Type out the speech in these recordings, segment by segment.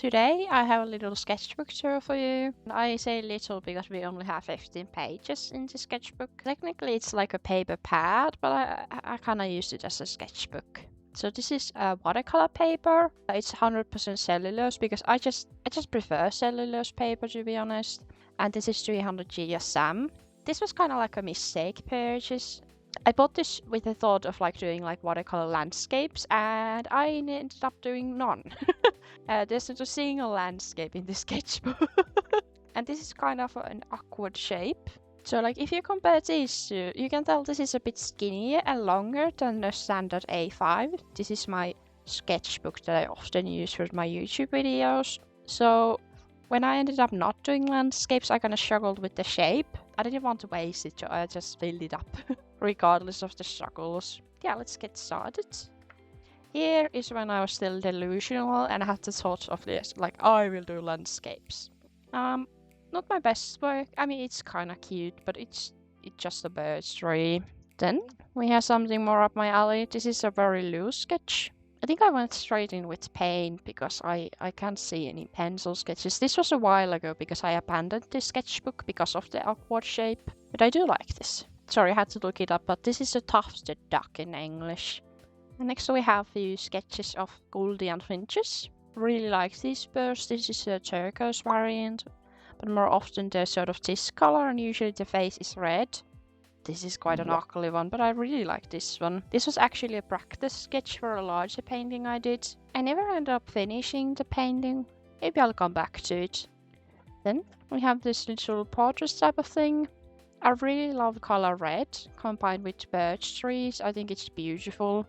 Today I have a little sketchbook tour for you. I say little because we only have 15 pages in the sketchbook. Technically it's like a paper pad, but I kind of use it as a sketchbook. So this is a watercolor paper. It's 100% cellulose because I just prefer cellulose paper, to be honest. And this is 300 GSM. This was kind of like a mistake purchase. I bought this with the thought of like doing like watercolor landscapes, and I ended up doing none. There's not a single landscape in this sketchbook. And this is kind of an awkward shape. So like if you compare these two, you can tell this is a bit skinnier and longer than the standard A5. This is my sketchbook that I often use for my YouTube videos. So when I ended up not doing landscapes, I kind of struggled with the shape. I didn't want to waste it, so I just filled it up, regardless of the struggles. Yeah, let's get started. Here is when I was still delusional and I had the thought of this, like, I will do landscapes. Not my best work. I mean, it's kind of cute, but it's just a bird tree. Then we have something more up my alley. This is a very loose sketch. I think I went straight in with paint because I can't see any pencil sketches. This was a while ago because I abandoned this sketchbook because of the awkward shape. But I do like this. Sorry, I had to look it up, but this is a tufted duck in English. And next we have a few sketches of Goldie and Finches. Really like these birds. This is a turquoise variant, but more often they're sort of this color and usually the face is red. This is quite an ugly one, but I really like this one. This was actually a practice sketch for a larger painting I did. I never ended up finishing the painting. Maybe I'll come back to it. Then we have this little portrait type of thing. I really love the color red combined with birch trees. I think it's beautiful.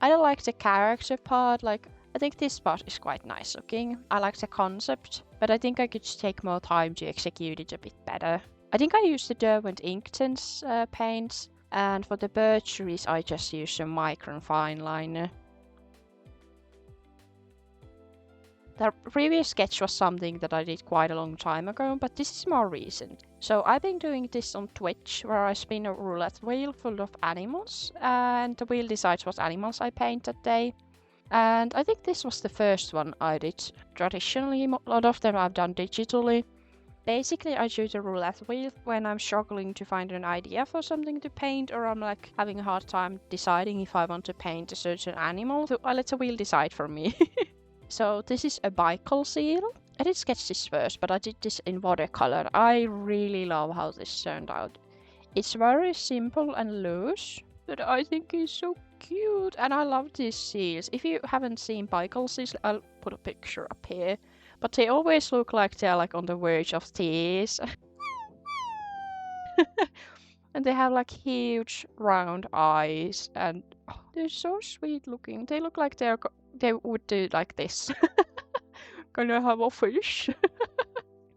I don't like the character part, like I think this part is quite nice looking. I like the concept, but I think I could take more time to execute it a bit better. I think I used the Derwent Inktense paints, and for the birch trees I just used a Micron fine liner. The previous sketch was something that I did quite a long time ago, but this is more recent. So I've been doing this on Twitch, where I spin a roulette wheel full of animals, and the wheel decides what animals I paint that day. And I think this was the first one I did. Traditionally, a lot of them I've done digitally. Basically, I choose a roulette wheel when I'm struggling to find an idea for something to paint, or I'm like having a hard time deciding if I want to paint a certain animal. So I let the wheel decide for me. So this is a bicycle seal. I did sketch this first, but I did this in watercolor. I really love how this turned out. It's very simple and loose, but I think it's so cute. And I love these seals. If you haven't seen bicycle seals, I'll put a picture up here. But they always look like they're like on the verge of tears. And they have like huge round eyes, and they're so sweet looking. They look like they would do like this. Gonna have a fish.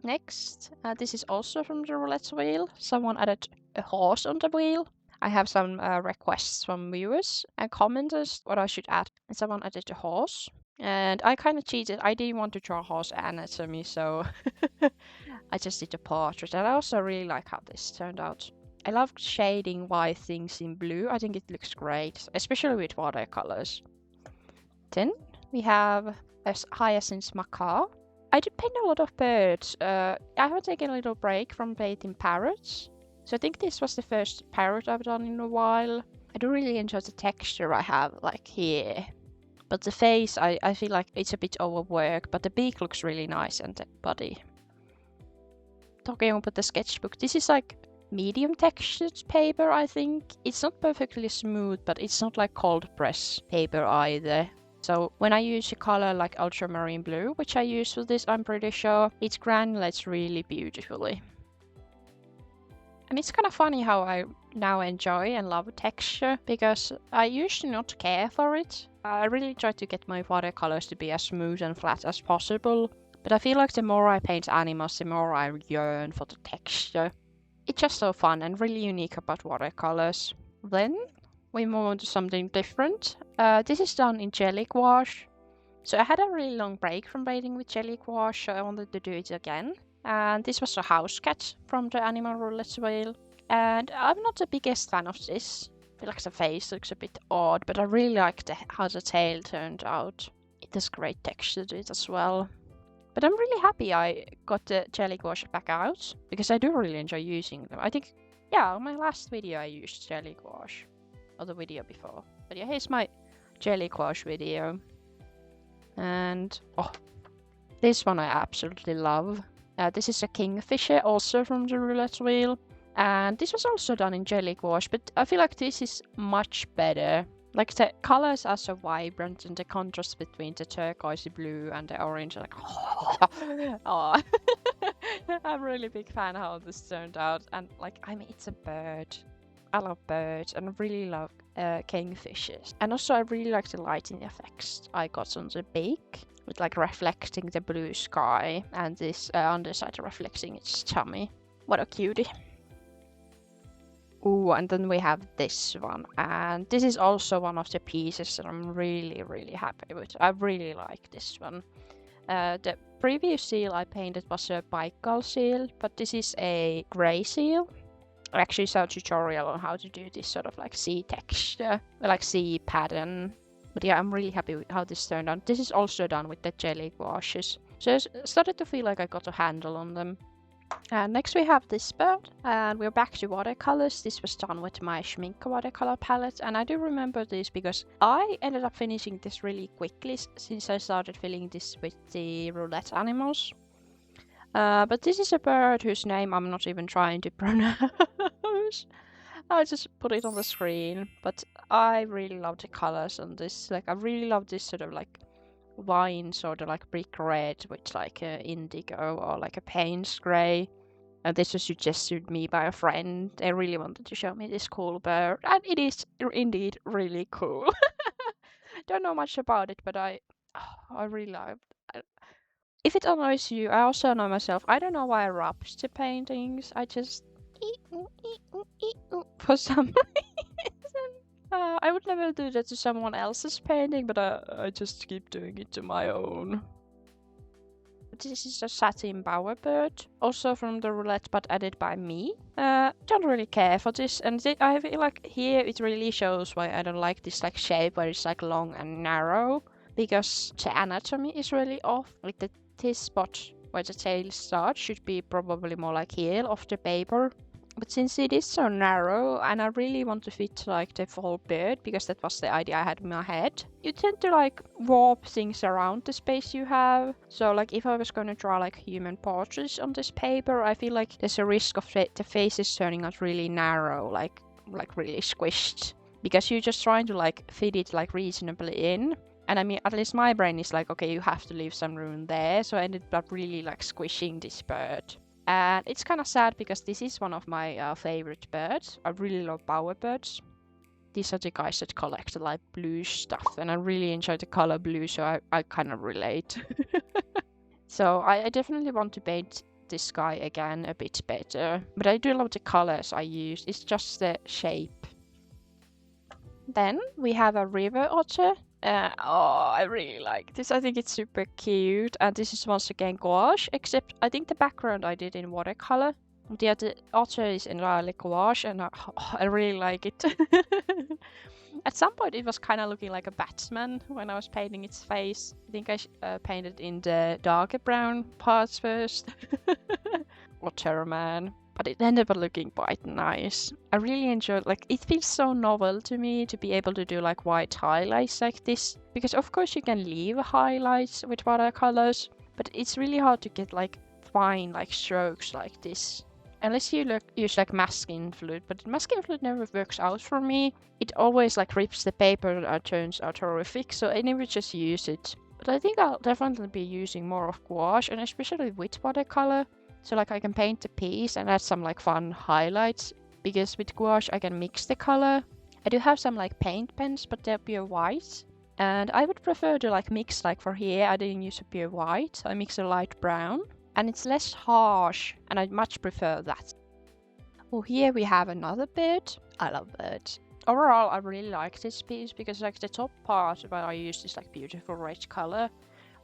Next, this is also from the roulette wheel. Someone added a horse on the wheel. I have some requests from viewers and commenters what I should add. And someone added a horse. And I kind of cheated. I didn't want to draw horse anatomy, so I just did a portrait. And I also really like how this turned out. I love shading white things in blue. I think it looks great, especially with watercolors. Then we have a hyacinth macaw. I did paint a lot of birds. I have taken a little break from painting parrots. So I think this was the first parrot I've done in a while. I do really enjoy the texture I have, like here. But the face, I feel like it's a bit overworked, but the beak looks really nice and the body. Talking about the sketchbook, this is like medium textured paper, I think. It's not perfectly smooth, but it's not like cold press paper either. So when I use a color like ultramarine blue, which I use for this, I'm pretty sure, it granulates really beautifully. And it's kind of funny how I now enjoy and love texture, because I usually not care for it. I really try to get my watercolors to be as smooth and flat as possible, but I feel like the more I paint animals, the more I yearn for the texture. It's just so fun and really unique about watercolors. Then we move on to something different. This is done in jelly gouache. So I had a really long break from painting with jelly gouache, so I wanted to do it again. And this was a house cat from the animal roulette wheel. And I'm not the biggest fan of this. I feel like the face looks a bit odd, but I really like how the tail turned out. It has great texture to it as well. But I'm really happy I got the jelly gouache back out, because I do really enjoy using them. I think, yeah, on my last video I used jelly gouache, or the video before. But yeah, here's my jelly gouache video. And, oh, this one I absolutely love. This is a kingfisher, also from the roulette wheel. And this was also done in jelly gouache, but I feel like this is much better. Like, the colors are so vibrant, and the contrast between the turquoise blue and the orange, like, oh. I'm really big fan of how this turned out. And like, I mean, it's a bird. I love birds, and I really love kingfishers. And also I really like the lighting effects I got on the beak, with like reflecting the blue sky, and this underside reflecting its tummy. What a cutie. Ooh, and then we have this one, and this is also one of the pieces that I'm really, really happy with. I really like this one. The previous seal I painted was a Baikal seal, but this is a grey seal. I actually saw a tutorial on how to do this sort of like sea texture, like sea pattern. But yeah, I'm really happy with how this turned out. This is also done with the jelly gouaches, so I started to feel like I got a handle on them. And next we have this bird, and we're back to watercolors. This was done with my Schmincke watercolor palette, and I do remember this because I ended up finishing this really quickly since I started filling this with the roulette animals. But this is a bird whose name I'm not even trying to pronounce. I'll just put it on the screen. But I really love the colors on this. Like, I really love this sort of like wine, sort of like brick red with like a indigo or like a Payne's grey. And this was suggested me by a friend. They really wanted to show me this cool bird, and it is indeed really cool. Don't know much about it, but I really love it. If it annoys you, I also annoy myself. I don't know why I rubs the paintings. I just for some reason. I would never do that to someone else's painting, but I just keep doing it to my own. This is a satin bowerbird, also from the roulette, but added by me. Don't really care for this, and I feel like here it really shows why I don't like this like shape where it's like long and narrow, because the anatomy is really off. Like this spot where the tail starts should be probably more like here of the paper. But since it is so narrow, and I really want to fit like the whole bird, because that was the idea I had in my head, you tend to like warp things around the space you have. So like if I was going to draw like human portraits on this paper, I feel like there's a risk of the faces turning out really narrow, like really squished, because you're just trying to like fit it like reasonably in. And I mean, at least my brain is like, okay, you have to leave some room there. So I ended up really like squishing this bird. And it's kind of sad because this is one of my favorite birds. I really love bowerbirds. These are the guys that collect like blue stuff, and I really enjoy the color blue, so I kind of relate. So I definitely want to paint this guy again a bit better. But I do love the colors I use. It's just the shape. Then we have a river otter. I really like this. I think it's super cute, and this is once again gouache, except I think the background I did in watercolor. The other otter is entirely gouache, and I really like it. At some point it was kind of looking like a Batman when I was painting its face. I think I painted in the darker brown parts first. Otter man. But it ended up looking quite nice. I really enjoyed, like, it feels so novel to me to be able to do like white highlights like this. Because of course you can leave highlights with watercolors, but it's really hard to get like fine like strokes like this. Unless you use like masking fluid, but masking fluid never works out for me. It always like rips the paper and turns out horrific, so I never just use it. But I think I'll definitely be using more of gouache, and especially with watercolor. So like I can paint the piece and add some like fun highlights, because with gouache I can mix the color. I do have some like paint pens, but they're pure white. And I would prefer to like mix, like for here I didn't use a pure white, I mix a light brown. And it's less harsh, and I much prefer that. Oh, here we have another bird. I love birds. Overall, I really like this piece because like the top part where I use this like beautiful red color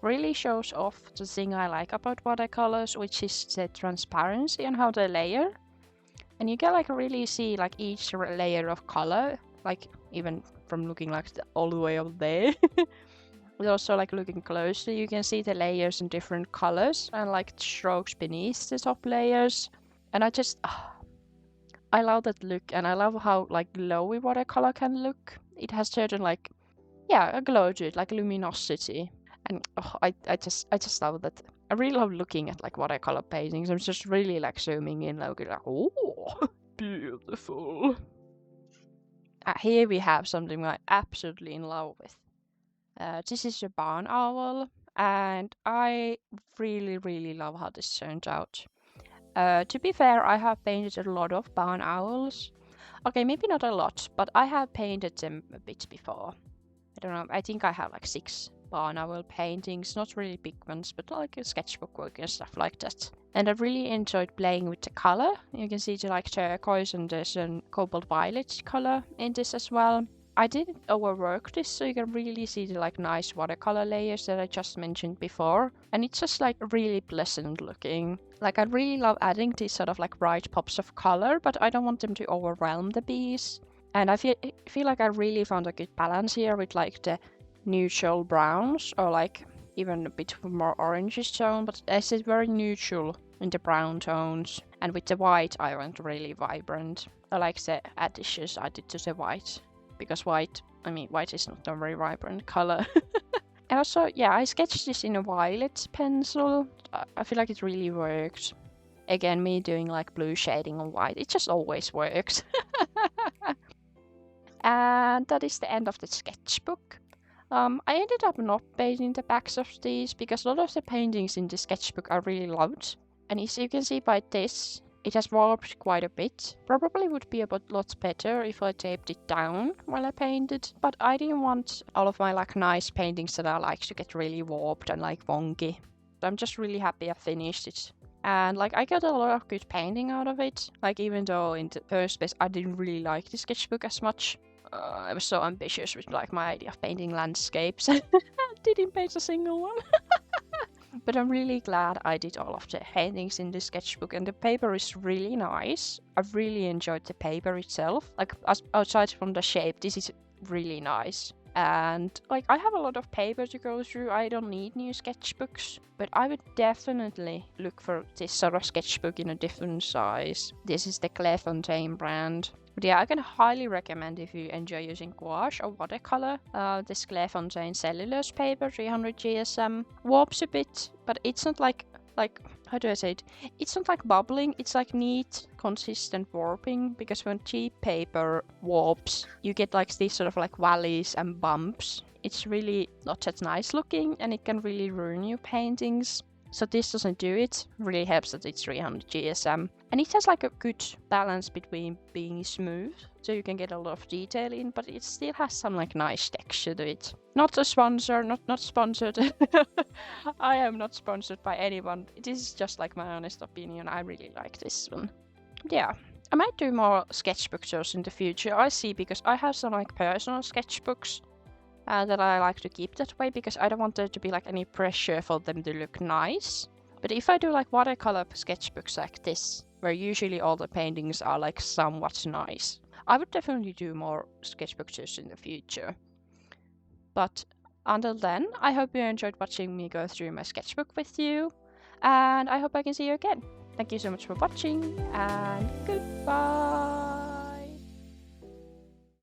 really shows off the thing I like about watercolors, which is the transparency and how they layer. And you can like really see like each layer of color, like even from looking like all the way up there. But also like looking closely, you can see the layers in different colors and like strokes beneath the top layers. And I love that look, and I love how like glowy watercolor can look. It has certain like, yeah, a glow to it, like luminosity. And I just love that. I really love looking at like watercolor paintings. I'm just really like zooming in, like oh, beautiful. Here we have something I'm absolutely in love with. This is a barn owl, and I really, really love how this turned out. To be fair, I have painted a lot of barn owls. Okay, maybe not a lot, but I have painted them a bit before. I don't know, I think I have like 6 barn owl paintings, not really big ones, but like a sketchbook work and stuff like that. And I really enjoyed playing with the color. You can see the like turquoise, and there's a cobalt violet color in this as well. I didn't overwork this, so you can really see the like nice watercolor layers that I just mentioned before. And it's just like really pleasant looking. Like I really love adding these sort of like bright pops of color, but I don't want them to overwhelm the piece. And I feel like I really found a good balance here with like the neutral browns, or like even a bit more orangish tone, but it's very neutral in the brown tones. And with the white, I went really vibrant. I like the additions I did to the white, because white is not a very vibrant color. And also, yeah, I sketched this in a violet pencil. I feel like it really worked. Again, me doing like blue shading on white, it just always works. And that is the end of the sketchbook. I ended up not painting the backs of these because a lot of the paintings in the sketchbook I really loved. And as you can see by this, it has warped quite a bit. Probably would be a lot better if I taped it down while I painted. But I didn't want all of my like nice paintings that I like to get really warped and like wonky. So I'm just really happy I finished it. And like I got a lot of good painting out of it. Like even though in the first place I didn't really like the sketchbook as much. I was so ambitious with like my idea of painting landscapes. I didn't paint a single one. But I'm really glad I did all of the paintings in the sketchbook, and the paper is really nice. I really enjoyed the paper itself. Like outside from the shape, this is really nice. And like I have a lot of paper to go through. I don't need new sketchbooks, but I would definitely look for this sort of sketchbook in a different size. This is the Clairefontaine brand. But yeah, I can highly recommend if you enjoy using gouache or watercolor. This Clairefontaine cellulose paper, 300 GSM, warps a bit, but it's not like how do I say it? It's not like bubbling. It's like neat, consistent warping. Because when cheap paper warps, you get like these sort of like valleys and bumps. It's really not that nice looking, and it can really ruin your paintings. So this doesn't do it. Really helps that it's 300 GSM. And it has like a good balance between being smooth, so you can get a lot of detail in, but it still has some like nice texture to it. Not a sponsor, not sponsored. I am not sponsored by anyone. This is just like my honest opinion. I really like this one. Yeah. I might do more sketchbook tours in the future. I see, because I have some like personal sketchbooks. That I like to keep that way, because I don't want there to be like any pressure for them to look nice. But if I do like watercolor sketchbooks like this, where usually all the paintings are like somewhat nice, I would definitely do more sketchbook tours in the future. But until then, I hope you enjoyed watching me go through my sketchbook with you, and I hope I can see you again. Thank you so much for watching, and goodbye!